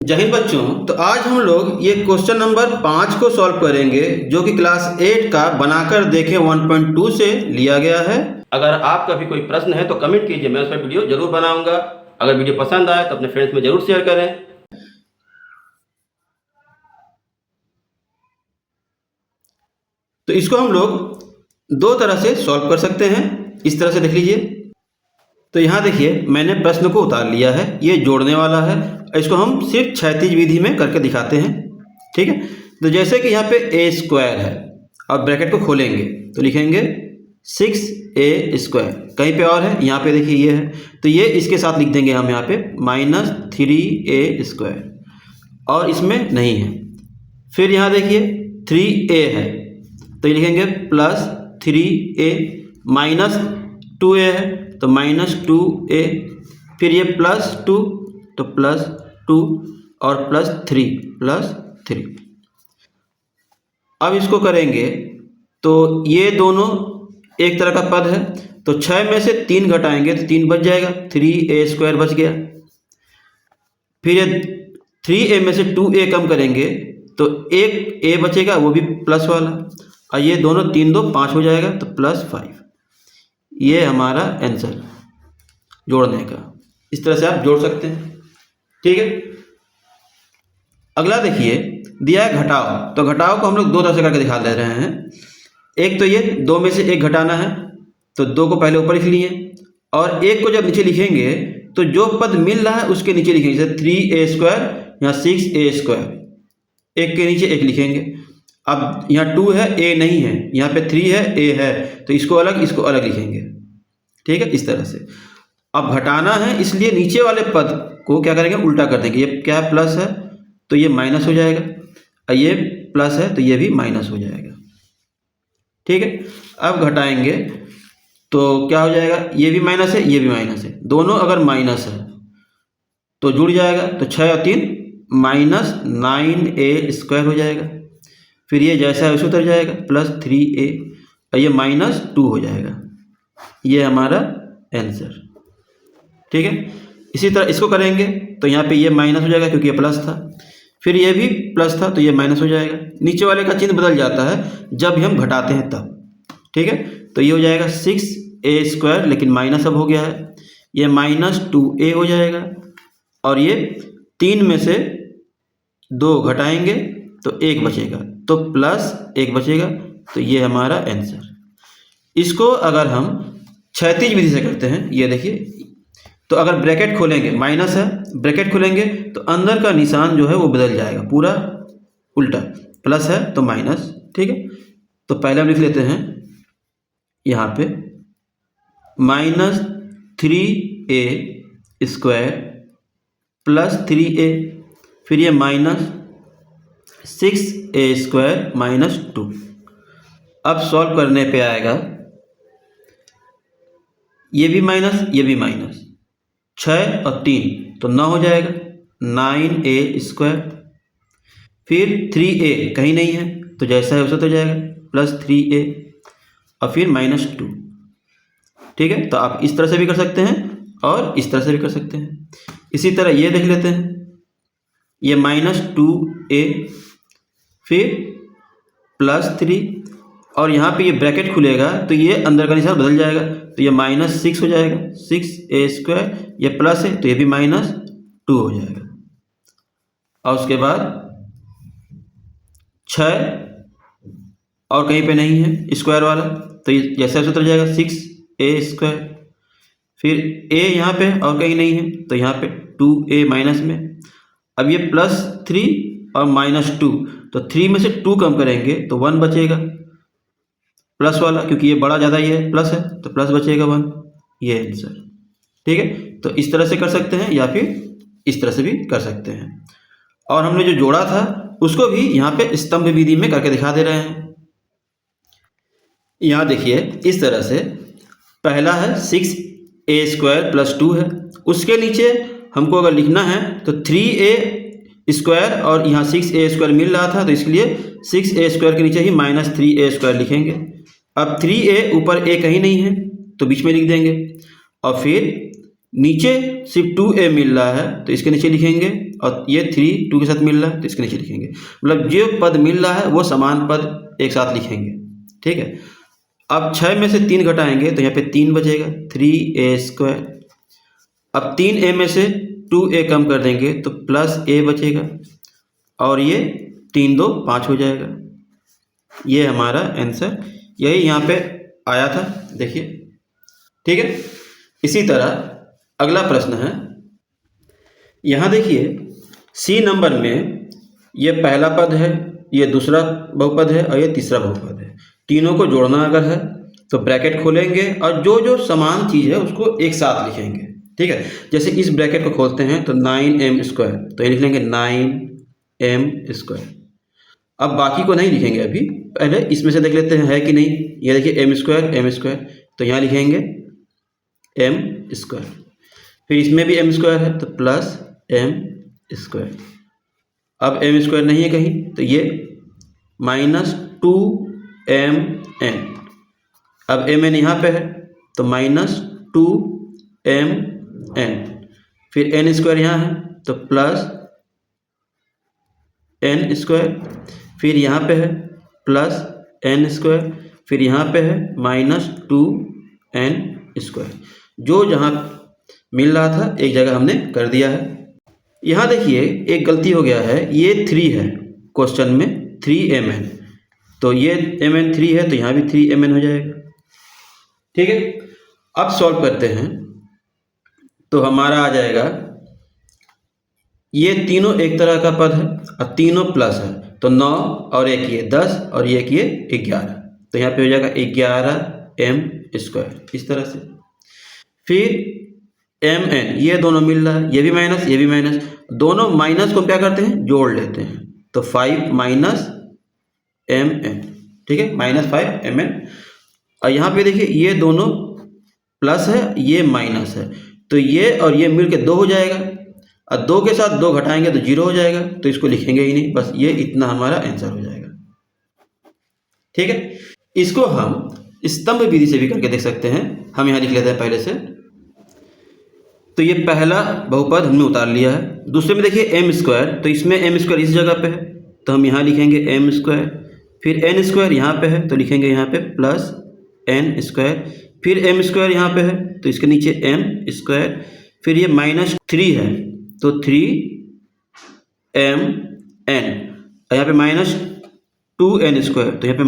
जय हिंद बच्चों। तो आज हम लोग ये क्वेश्चन नंबर 5 को सॉल्व करेंगे जो कि क्लास 8 का बनाकर देखें 1.2 से लिया गया है। अगर आपका भी कोई प्रश्न है तो कमेंट कीजिए, मैं उस पर वीडियो जरूर बनाऊंगा। अगर वीडियो पसंद आए तो अपने फ्रेंड्स में जरूर शेयर करें। तो इसको हम लोग दो तरह से सॉल्व कर सकते हैं। इस तरह से देख लीजिए। तो यहाँ देखिए, मैंने प्रश्न को उतार लिया है, ये जोड़ने वाला है। इसको हम सिर्फ क्षैतिज विधि में करके दिखाते हैं, ठीक है। तो जैसे कि यहाँ पे ए स्क्वायर है और ब्रैकेट को खोलेंगे तो लिखेंगे 6a स्क्वायर। कहीं पे और है, यहाँ पे देखिए ये है, तो ये इसके साथ लिख देंगे हम यहाँ पे -3a स्क्वायर, और इसमें नहीं है। फिर यहाँ देखिए 3a है तो ये लिखेंगे +3a, -2a है तो -2a, फिर ये +2 तो +2 और +3 अब इसको करेंगे तो ये दोनों एक तरह का पद है, तो 6 में से 3 घटाएंगे तो 3 बच जाएगा, 3a स्क्वायर बच गया। फिर ये 3a में से 2a कम करेंगे तो एक a बचेगा, वो भी प्लस वाला, और ये दोनों 3 2 5 हो जाएगा तो +5। ये हमारा आंसर जोड़ने का। इस तरह से आप जोड़ सकते हैं, ठीक है। अगला देखिए, दिया है घटाओ। तो घटाओ को हम लोग दो तरह से करके दिखा दे रहे हैं। एक तो ये 2 में से 1 घटाना है, तो 2 को पहले ऊपर लिख लिए, और 1 को जब नीचे लिखेंगे तो जो पद मिल रहा है उसके नीचे लिखेंगे। जैसे 3a स्क्वायर यहाँ 6a स्क्वायर, 1 के नीचे 1 लिखेंगे। अब यहाँ 2 है, a नहीं है, यहाँ पे 3 है, a है, तो इसको अलग लिखेंगे, ठीक है, इस तरह से। अब घटाना है, इसलिए नीचे वाले पद को क्या करेंगे, उल्टा कर देंगे। ये क्या है, प्लस है तो ये माइनस हो जाएगा, और ये प्लस है तो ये भी माइनस हो जाएगा, ठीक है। अब घटाएंगे तो क्या हो जाएगा, ये भी माइनस है, ये भी माइनस है, दोनों अगर माइनस है तो जुड़ जाएगा, तो 6 और 3 -9a स्क्वायर हो जाएगा। फिर ये जैसा है वैसे उतर जाएगा, +3a, और ये -2 हो जाएगा। ये हमारा आंसर, ठीक है। इसी तरह इसको करेंगे तो यहाँ पे ये माइनस हो जाएगा क्योंकि ये प्लस था, फिर ये भी प्लस था तो ये माइनस हो जाएगा। नीचे वाले का चिन्ह बदल जाता है जब हम घटाते हैं तब, ठीक है। तो ये हो जाएगा 6a स्क्वायर, लेकिन माइनस अब हो गया है, ये -2a हो जाएगा, और ये 3 में से 2 घटाएंगे तो 1 बचेगा, तो +1 बचेगा, तो ये हमारा आंसर। इसको अगर हम क्षैतिज विधि से करते हैं, ये देखिए, तो अगर ब्रैकेट खोलेंगे, माइनस है, ब्रैकेट खोलेंगे तो अंदर का निशान जो है वो बदल जाएगा, पूरा उल्टा, प्लस है तो माइनस, ठीक है। तो पहले हम लिख लेते हैं यहाँ पे -3a स्क्वायर +3a, फिर ये -6a स्क्वायर -2। अब सॉल्व करने पे आएगा, ये भी माइनस, ये भी माइनस, 6 और 3 तो 9 हो जाएगा, 9a स्क्वायर। फिर 3a कहीं नहीं है तो जैसा है वैसा तो जाएगा, +3a, और फिर -2, ठीक है। तो आप इस तरह से भी कर सकते हैं और इस तरह से भी कर सकते हैं। इसी तरह ये देख लेते हैं, ये -2a, फिर +3, और यहाँ पे ये ब्रैकेट खुलेगा तो ये अंदर का निशान बदल जाएगा, तो ये -6 हो जाएगा, 6a स्क्वायर, ये प्लस है तो ये भी -2 हो जाएगा, और उसके बाद 6 और कहीं पे नहीं है स्क्वायर वाला, तो ये जैसे उतर जाएगा 6a स्क्वायर। फिर a यहाँ पे और कहीं नहीं है तो यहाँ पे 2a माइनस में। अब ये +3 और -2, तो 3 में से 2 कम करेंगे तो 1 बचेगा, प्लस वाला, क्योंकि ये बड़ा ज़्यादा ये प्लस है तो प्लस बचेगा 1। ये आंसर, ठीक है। तो इस तरह से कर सकते हैं या फिर इस तरह से भी कर सकते हैं। और हमने जो जोड़ा था उसको भी यहाँ पे स्तंभ विधि में करके दिखा दे रहे हैं। यहाँ देखिए, इस तरह से पहला है 6a स्क्वायर +2 है, उसके नीचे हमको अगर लिखना है तो 3a स्क्वायर, और यहाँ 6a स्क्वायर मिल रहा था तो इसलिए 6a स्क्वायर के नीचे ही -3a स्क्वायर लिखेंगे। अब 3a ऊपर a कहीं नहीं है तो बीच में लिख देंगे, और फिर नीचे सिर्फ 2a मिल रहा है तो इसके नीचे लिखेंगे, और ये 3 2 के साथ मिल रहा है तो इसके नीचे लिखेंगे। मतलब जो पद मिल रहा है वो समान पद एक साथ लिखेंगे, ठीक है। अब 6 में से 3 घटाएंगे तो यहाँ पे 3 बचेगा, 3a²। अब 3a में से 2a कम कर देंगे तो प्लस a बचेगा, और ये 3 2 5 हो जाएगा। ये हमारा आंसर यही यहाँ पे आया था, देखिए, ठीक है। इसी तरह अगला प्रश्न है, यहाँ देखिए सी नंबर में ये पहला पद है, ये दूसरा बहुपद है और ये तीसरा बहुपद है। तीनों को जोड़ना अगर है तो ब्रैकेट खोलेंगे और जो जो समान चीज़ है उसको एक साथ लिखेंगे, ठीक है। जैसे इस ब्रैकेट को खोलते हैं तो 9m², तो ये लिख लेंगे 9m²। अब बाकी को नहीं लिखेंगे, अभी पहले इसमें से देख लेते हैं है कि नहीं। ये देखिए m², तो यहाँ लिखेंगे m²। फिर इसमें भी m² है तो प्लस m²। अब m² नहीं है कहीं तो ये -2mn। अब mn यहाँ पे है तो -2mn। फिर n² यहाँ है तो प्लस n²। फिर यहाँ पे है प्लस n²। फिर यहाँ पे है -2n²। जो जहाँ मिल रहा था एक जगह हमने कर दिया है। यहाँ देखिए एक गलती हो गया है, ये 3 है क्वेश्चन में 3mn, तो ये mn 3 है तो यहाँ भी 3mn हो जाएगा, ठीक है। अब सॉल्व करते हैं तो हमारा आ जाएगा, ये तीनों एक तरह का पद है और तीनों प्लस है तो 9 और एक ये 10 और ये एक ये 11, तो यहाँ पे हो जाएगा 11m², इस तरह से। फिर mn ये दोनों मिल रहा है, ये भी माइनस ये भी माइनस, दोनों माइनस को क्या करते हैं जोड़ लेते हैं तो 5 -mn, ठीक है, -5mn। और यहाँ पे देखिए ये दोनों प्लस है ये माइनस है तो ये और ये मिल के 2 हो जाएगा, और 2 के साथ 2 घटाएंगे तो 0 हो जाएगा, तो इसको लिखेंगे ही नहीं, बस ये इतना हमारा आंसर हो जाएगा, ठीक है। इसको हम स्तंभ विधि से भी करके देख सकते हैं। हम यहाँ लिख लेते हैं पहले से। तो ये पहला बहुपद हमने उतार लिया है। दूसरे में देखिए m², तो इसमें m² इस जगह पे है तो हम यहाँ लिखेंगे m²। फिर n² यहाँ पे है तो लिखेंगे यहाँ पे प्लस n²। फिर m² यहाँ पे है तो इसके नीचे m²। फिर ये -3 है तो 3mn, और यहाँ पे -2n² तो यहाँ पे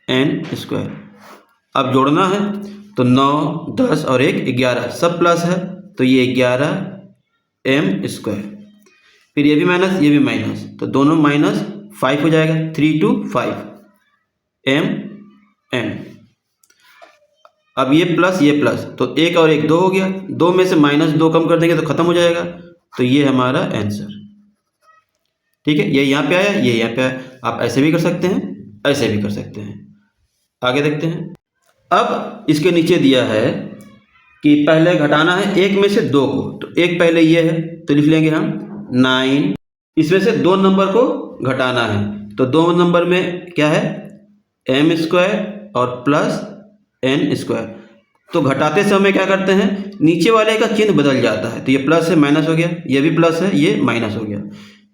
-2n²। अब जोड़ना है तो 9 10 और 1 11 सब प्लस है तो ये 11m²। फिर ये भी माइनस ये भी माइनस तो दोनों -5 हो जाएगा, 3 2 5 mn। अब ये प्लस तो 1 और 1 2 हो गया, 2 में से -2 कम कर देंगे तो ख़त्म हो जाएगा, तो ये हमारा आंसर, ठीक है। ये यहाँ पे आया ये यहाँ पे आया। आप ऐसे भी कर सकते हैं ऐसे भी कर सकते हैं। आगे देखते हैं। अब इसके नीचे दिया है कि पहले घटाना है 1 में से 2 को, तो एक पहले ये है तो लिख लेंगे हम 9। इसमें से 2 नंबर को घटाना है तो 2 नंबर में क्या है m² और प्लस n²। तो घटाते समय क्या करते हैं नीचे वाले का चिन्ह बदल जाता है, तो ये प्लस है माइनस हो गया, ये भी प्लस है ये माइनस हो गया,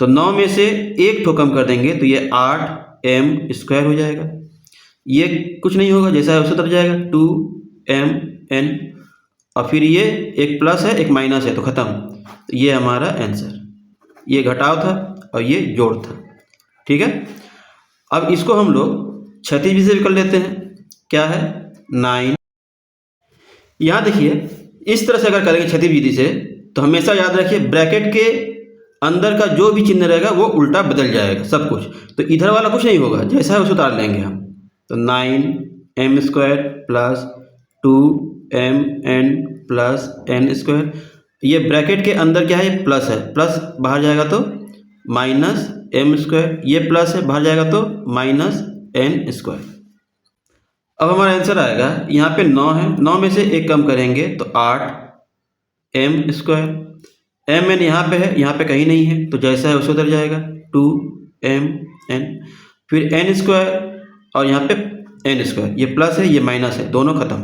तो 9 में से 1 ठो कम कर देंगे तो ये 8m² हो जाएगा। ये कुछ नहीं होगा जैसा है उसे उतर जाएगा 2mn, और फिर ये एक प्लस है एक माइनस है तो ख़त्म। तो ये हमारा आंसर, ये घटाव था और ये जोड़ था, ठीक है। अब इसको हम लोग क्षैतिज विधि से भी कर लेते हैं। क्या है 9। यहाँ देखिए इस तरह से अगर करेंगे क्षैतिज विधि से तो हमेशा याद रखिए ब्रैकेट के अंदर का जो भी चिन्ह रहेगा वो उल्टा बदल जाएगा सब कुछ, तो इधर वाला कुछ नहीं होगा, जैसा है उसे उतार लेंगे हम। तो 9m² plus 2mn plus n²। ये ब्रैकेट के अंदर क्या है ये प्लस है, प्लस बाहर जाएगा तो -m², ये प्लस है बाहर जाएगा तो -n²। अब हमारा आंसर आएगा यहाँ पे 9 है, 9 में से 1 कम करेंगे तो 8m²। mn यहाँ पे है यहाँ पे कहीं नहीं है तो जैसा है उसे उधर जाएगा 2mn। फिर n² और यहाँ पे n², ये प्लस है ये माइनस है दोनों खत्म,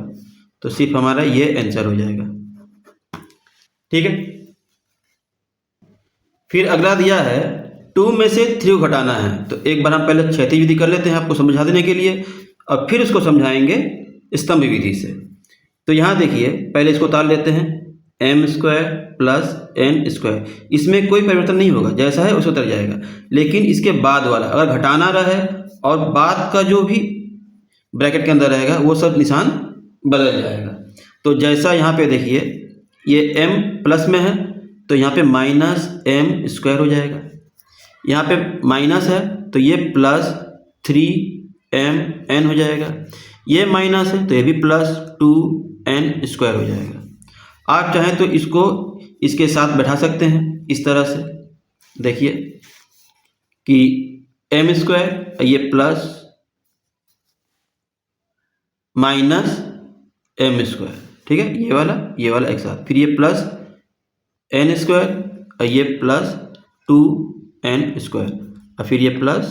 तो सिर्फ हमारा ये आंसर हो जाएगा, ठीक है। फिर अगला दिया है 2 में से 3 को घटाना है, तो एक बार हम पहले क्षैतिज विधि कर लेते हैं आपको समझा देने के लिए, और फिर उसको समझाएंगे स्तंभ विधि से। तो यहाँ देखिए पहले इसको उतार लेते हैं, m² प्लस n², इसमें कोई परिवर्तन नहीं होगा, जैसा है उसे उतर जाएगा। लेकिन इसके बाद वाला अगर घटाना रहे और बाद का जो भी ब्रैकेट के अंदर रहेगा वो सब निशान बदल जाएगा। तो जैसा यहाँ पे देखिए ये m प्लस में है तो यहाँ पे -m² हो जाएगा, यहाँ पे माइनस है तो ये प्लस 3mn हो जाएगा, ये माइनस है तो ये भी प्लस 2n² हो जाएगा। आप चाहें तो इसको इसके साथ बैठा सकते हैं इस तरह से, देखिए कि m², ये प्लस माइनस m², ठीक है, ये वाला एक साथ, फिर ये प्लस n² और ये प्लस 2n² और फिर ये प्लस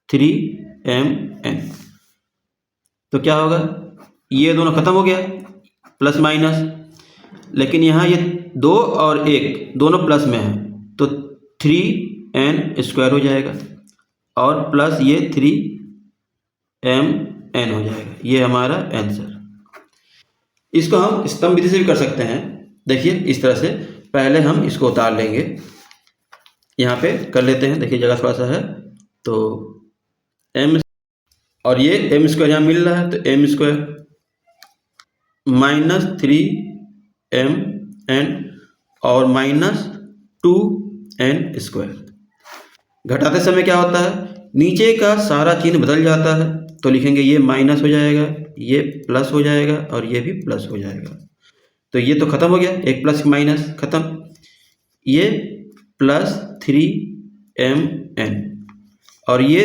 3mn। तो क्या होगा, ये दोनों खत्म हो गया प्लस माइनस, लेकिन यहाँ ये 2 और 1 दोनों प्लस में है तो 3n² हो जाएगा और प्लस ये 3mn हो जाएगा। ये हमारा आंसर। इसको हम स्तंभ विधि से भी कर सकते हैं। देखिए इस तरह से पहले हम इसको उतार लेंगे, यहाँ पे कर लेते हैं, देखिए जगह थोड़ा सा है तो m और ये m² यहाँ मिल रहा है तो m² माइनस 3mn और माइनस 2n²। घटाते समय क्या होता है, नीचे का सारा चिन्ह बदल जाता है, तो लिखेंगे ये माइनस हो जाएगा, ये प्लस हो जाएगा और ये भी प्लस हो जाएगा। तो ये तो खत्म हो गया, एक प्लस माइनस खत्म, ये प्लस 3mn और ये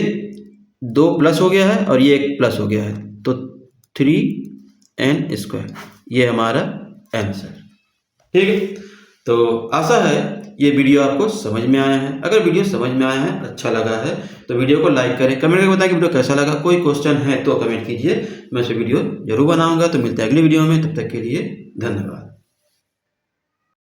2 प्लस हो गया है और ये 1 प्लस हो गया है तो 3n²। ये हमारा आंसर। ठीक है, तो आशा है ये वीडियो आपको समझ में आया है। अगर वीडियो समझ में आया है, अच्छा लगा है तो वीडियो को लाइक करें, कमेंट करके बताएं कि वीडियो कैसा लगा। कोई क्वेश्चन है तो कमेंट कीजिए, मैं उसे वीडियो जरूर बनाऊंगा। तो मिलते हैं अगली वीडियो में, तब तक के लिए धन्यवाद।